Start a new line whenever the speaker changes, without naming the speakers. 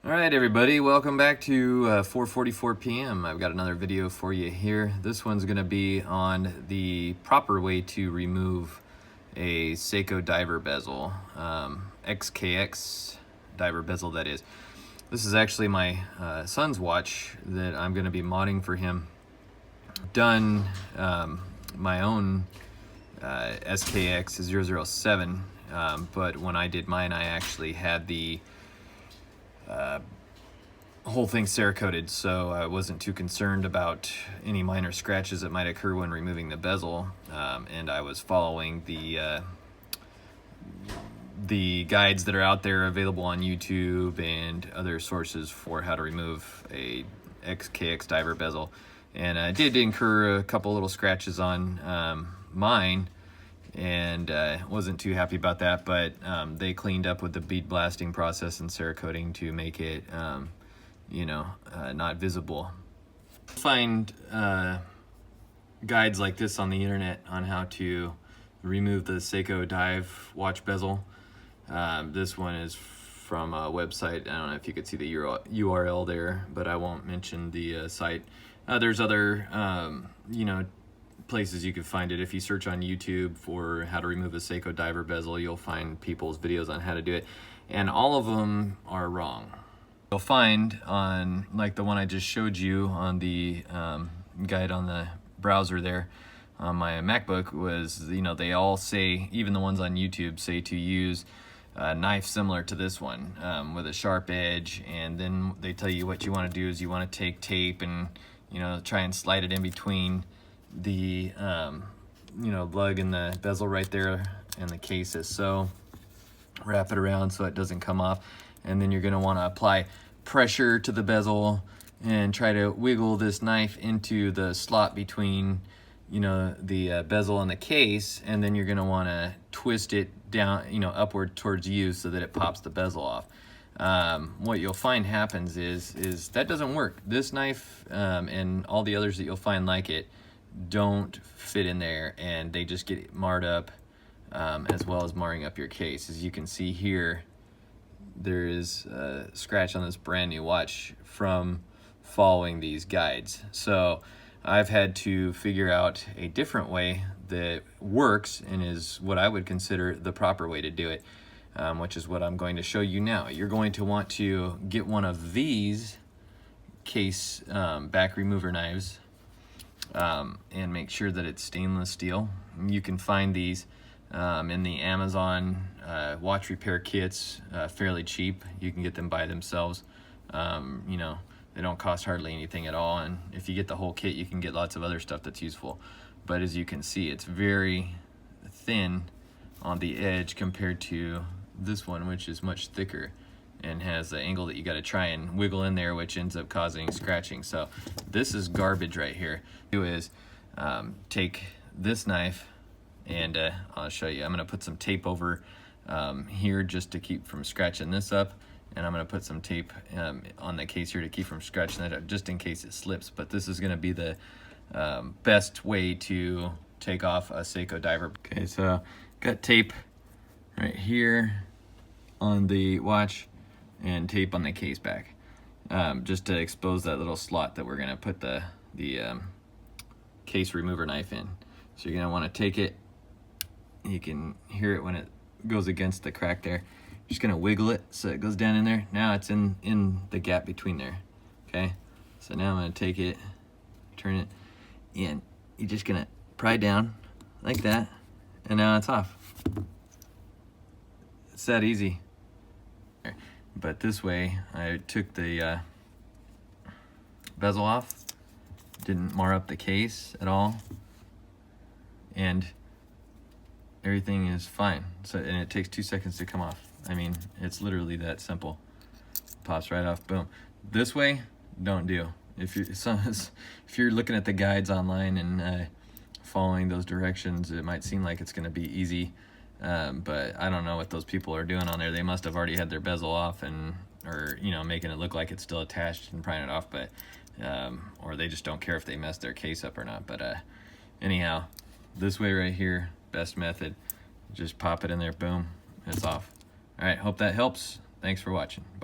All right, everybody, welcome back to 4:44 p.m. I've got another video for you here. This one's going to be on the proper way to remove a Seiko diver bezel, SKX diver bezel, that is. This is actually my son's watch that I'm going to be modding for him. Done my own SKX 007, but when I did mine, I actually had the whole thing Cerakoted, so I wasn't too concerned about any minor scratches that might occur when removing the bezel, and I was following the guides that are out there available on YouTube and other sources for how to remove a SKX diver bezel. And I did incur a couple little scratches on mine, and wasn't too happy about that, but they cleaned up with the bead blasting process and Cerakoting to make it not visible. Find guides like this on the internet on how to remove the Seiko dive watch bezel. This one is from a website. I don't know if you could see the URL there, but I won't mention the site. There's other places you can find it. If you search on YouTube for how to remove a Seiko diver bezel, you'll find people's videos on how to do it, and all of them are wrong. You'll find on, like the one I just showed you on the guide on the browser there on my MacBook, was, they all say, even the ones on YouTube say to use a knife similar to this one with a sharp edge, and then they tell you what you want to do is you want to take tape and try and slide it in between the lug and the bezel right there and the cases. So wrap it around so it doesn't come off, and then you're going to want to apply pressure to the bezel and try to wiggle this knife into the slot between the bezel and the case, and then you're going to want to twist it down upward towards you so that it pops the bezel off. What you'll find happens is that doesn't work. This knife and all the others that you'll find like it don't fit in there, and they just get marred up, as well as marring up your case. As you can see here, there is a scratch on this brand new watch from following these guides. So I've had to figure out a different way that works and is what I would consider the proper way to do it, which is what I'm going to show you now. You're going to want to get one of these case back remover knives, and make sure that it's stainless steel. You can find these in the Amazon watch repair kits, fairly cheap. You can get them by themselves. They don't cost hardly anything at all, and if you get the whole kit, you can get lots of other stuff that's useful. But as you can see, it's very thin on the edge compared to this one, which is much thicker and has the angle that you got to try and wiggle in there, which ends up causing scratching. So this is garbage right here. Do is take this knife, and I'll show you. I'm going to put some tape over here just to keep from scratching this up, and I'm going to put some tape on the case here to keep from scratching that up, just in case it slips. But this is going to be the best way to take off a Seiko diver. Okay, so got tape right here on the watch and tape on the case back, just to expose that little slot that we're going to put the case remover knife in. So you're going to want to take it. You can hear it when it goes against the crack there. Just going to wiggle it so it goes down in there. Now it's in the gap between there. Okay, so now I'm going to take it, turn it in. You're just going to pry down like that, and now it's off. It's that easy. But this way, I took the bezel off, didn't mar up the case at all, and everything is fine. So, and it takes 2 seconds to come off. I mean, it's literally that simple. Pops right off, boom. This way, don't do. If you're looking at the guides online and following those directions, it might seem like it's going to be easy. But I don't know what those people are doing on there. They must have already had their bezel off, or making it look like it's still attached and prying it off, but or they just don't care if they mess their case up or not. But anyhow, this way right here, best method. Just pop it in there, boom, it's off. All right, hope that helps. Thanks for watching. Bye.